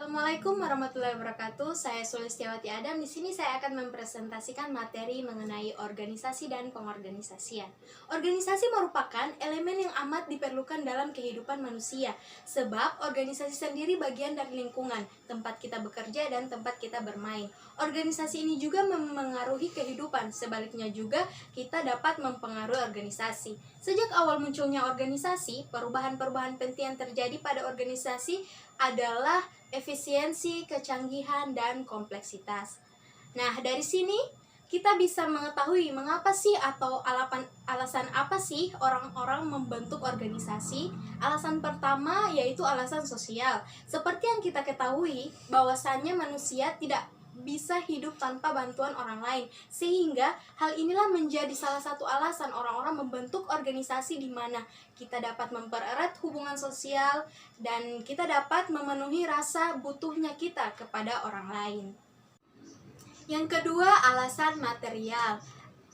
Assalamualaikum warahmatullahi wabarakatuh. Saya Sulistiawati Adam. Di sini saya akan mempresentasikan materi mengenai organisasi dan pengorganisasian. Organisasi merupakan elemen yang amat diperlukan dalam kehidupan manusia, sebab organisasi sendiri bagian dari lingkungan, tempat kita bekerja dan tempat kita bermain. Organisasi ini juga memengaruhi kehidupan, sebaliknya juga kita dapat mempengaruhi organisasi. Sejak awal munculnya organisasi, perubahan-perubahan penting yang terjadi pada organisasi adalah efisiensi, kecanggihan, dan kompleksitas. Nah, dari sini kita bisa mengetahui mengapa sih atau alasan apa sih orang-orang membentuk organisasi. Alasan pertama yaitu alasan sosial. Seperti yang kita ketahui, bahwasannya manusia tidak bisa hidup tanpa bantuan orang lain, sehingga hal inilah menjadi salah satu alasan orang-orang membentuk organisasi di mana kita dapat mempererat hubungan sosial dan kita dapat memenuhi rasa butuhnya kita kepada orang lain. Yang kedua, alasan material.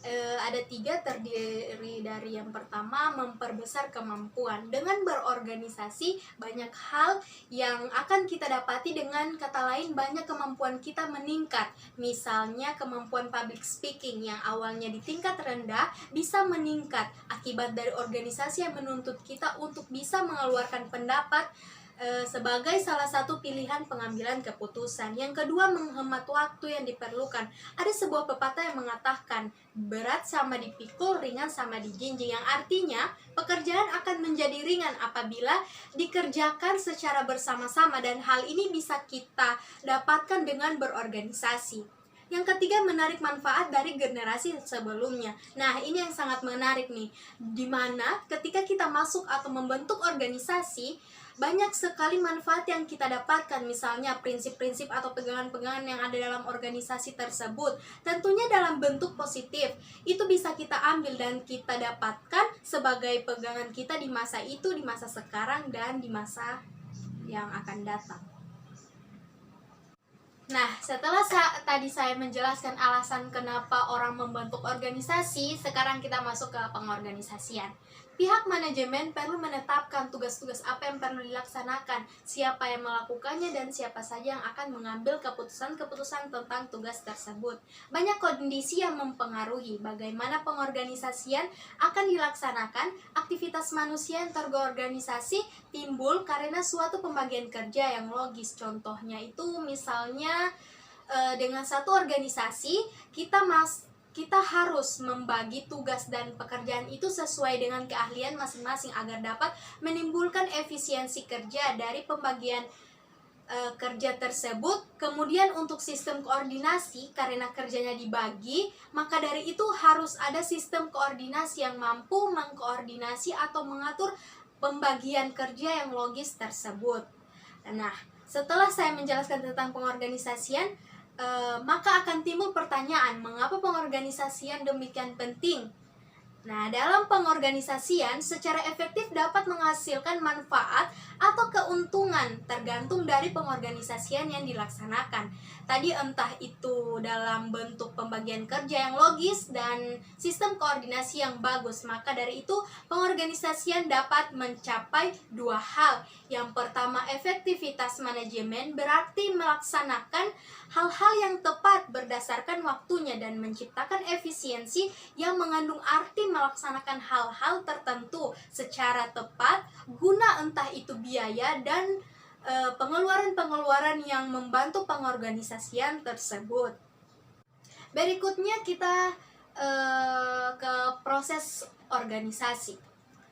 Ada tiga, terdiri dari yang pertama, memperbesar kemampuan. Dengan berorganisasi, banyak hal yang akan kita dapati. Dengan kata lain, banyak kemampuan kita meningkat. Misalnya kemampuan public speaking yang awalnya di tingkat rendah bisa meningkat akibat dari organisasi yang menuntut kita untuk bisa mengeluarkan pendapat sebagai salah satu pilihan pengambilan keputusan. Yang kedua, menghemat waktu yang diperlukan. Ada sebuah pepatah yang mengatakan berat sama dipikul, ringan sama dijinjing, yang artinya pekerjaan akan menjadi ringan apabila dikerjakan secara bersama-sama, dan hal ini bisa kita dapatkan dengan berorganisasi. Yang ketiga, menarik manfaat dari generasi sebelumnya. Nah, ini yang sangat menarik nih, dimana ketika kita masuk atau membentuk organisasi, banyak sekali manfaat yang kita dapatkan. Misalnya prinsip-prinsip atau pegangan-pegangan yang ada dalam organisasi tersebut, tentunya dalam bentuk positif, itu bisa kita ambil dan kita dapatkan sebagai pegangan kita di masa itu, di masa sekarang, dan di masa yang akan datang. Nah, setelah tadi saya menjelaskan alasan kenapa orang membentuk organisasi, sekarang kita masuk ke pengorganisasian. Pihak manajemen perlu menetapkan tugas-tugas apa yang perlu dilaksanakan, siapa yang melakukannya, dan siapa saja yang akan mengambil keputusan-keputusan tentang tugas tersebut. Banyak kondisi yang mempengaruhi bagaimana pengorganisasian akan dilaksanakan. Aktivitas manusia yang terorganisasi timbul karena suatu pembagian kerja yang logis. Contohnya itu misalnya dengan satu organisasi kita harus membagi tugas dan pekerjaan itu sesuai dengan keahlian masing-masing agar dapat menimbulkan efisiensi kerja dari pembagian kerja tersebut. Kemudian untuk sistem koordinasi, karena kerjanya dibagi, maka dari itu harus ada sistem koordinasi yang mampu mengkoordinasi atau mengatur pembagian kerja yang logis tersebut. Nah, setelah saya menjelaskan tentang pengorganisasian, maka akan timbul pertanyaan, mengapa pengorganisasian demikian penting? Nah, dalam pengorganisasian secara efektif dapat menghasilkan manfaat atau keuntungan tergantung dari pengorganisasian yang dilaksanakan. Tadi entah itu dalam bentuk pembagian kerja yang logis dan sistem koordinasi yang bagus. Maka dari itu pengorganisasian dapat mencapai dua hal. Yang pertama, efektivitas manajemen, berarti melaksanakan hal-hal yang tepat berdasarkan waktunya dan menciptakan efisiensi yang mengandung arti melaksanakan hal-hal tertentu secara tepat guna entah itu biaya dan pengeluaran-pengeluaran yang membantu pengorganisasian tersebut. Berikutnya kita ke proses organisasi.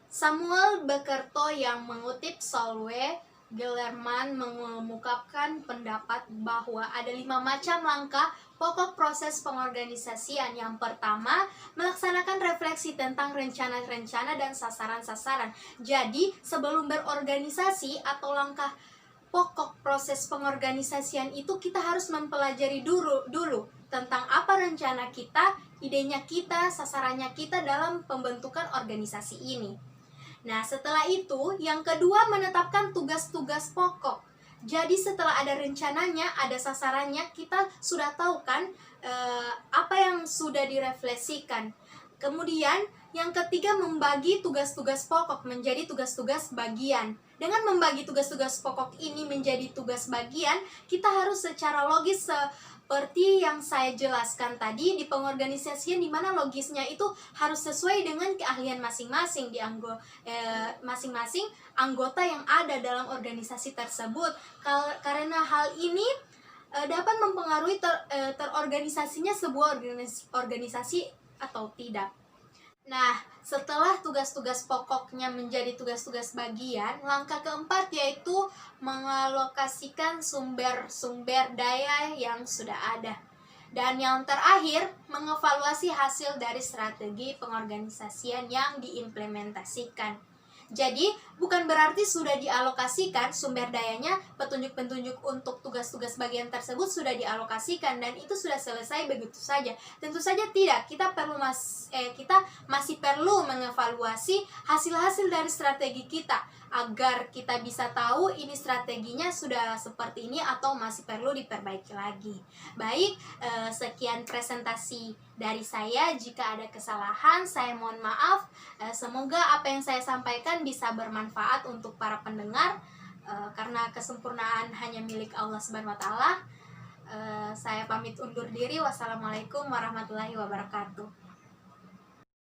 Samuel Bekerto yang mengutip Solveig Gellerman mengungkapkan pendapat bahwa ada 5 macam langkah pokok proses pengorganisasian. Yang pertama, melaksanakan refleksi tentang rencana-rencana dan sasaran-sasaran. Jadi, sebelum berorganisasi atau langkah pokok proses pengorganisasian itu, kita harus mempelajari dulu tentang apa rencana kita, idenya kita, sasarannya kita dalam pembentukan organisasi ini. Nah, setelah itu, yang kedua, menetapkan tugas-tugas pokok. Jadi setelah ada rencananya, ada sasarannya, kita sudah tahu kan apa yang sudah direfleksikan. Kemudian, yang ketiga, membagi tugas-tugas pokok menjadi tugas-tugas bagian. Dengan membagi tugas-tugas pokok ini menjadi tugas bagian, kita harus secara logis seperti yang saya jelaskan tadi di pengorganisasian, di mana logisnya itu harus sesuai dengan keahlian masing-masing masing-masing anggota yang ada dalam organisasi tersebut. Karena hal ini dapat mempengaruhi terorganisasinya sebuah organisasi atau tidak. Nah, setelah tugas-tugas pokoknya menjadi tugas-tugas bagian, langkah keempat yaitu mengalokasikan sumber-sumber daya yang sudah ada. Dan yang terakhir, mengevaluasi hasil dari strategi pengorganisasian yang diimplementasikan. Jadi, bukan berarti sudah dialokasikan sumber dayanya, petunjuk-petunjuk untuk tugas-tugas bagian tersebut sudah dialokasikan dan itu sudah selesai begitu saja. Tentu saja tidak. Kita masih perlu mengevaluasi hasil-hasil dari strategi kita agar kita bisa tahu ini strateginya sudah seperti ini atau masih perlu diperbaiki lagi. Baik, sekian presentasi dari saya. Jika ada kesalahan, saya mohon maaf. Semoga apa yang saya sampaikan bisa bermanfaat untuk para pendengar, karena kesempurnaan hanya milik Allah Subhanahu wa Ta'ala. Saya pamit undur diri. Wassalamualaikum warahmatullahi wabarakatuh.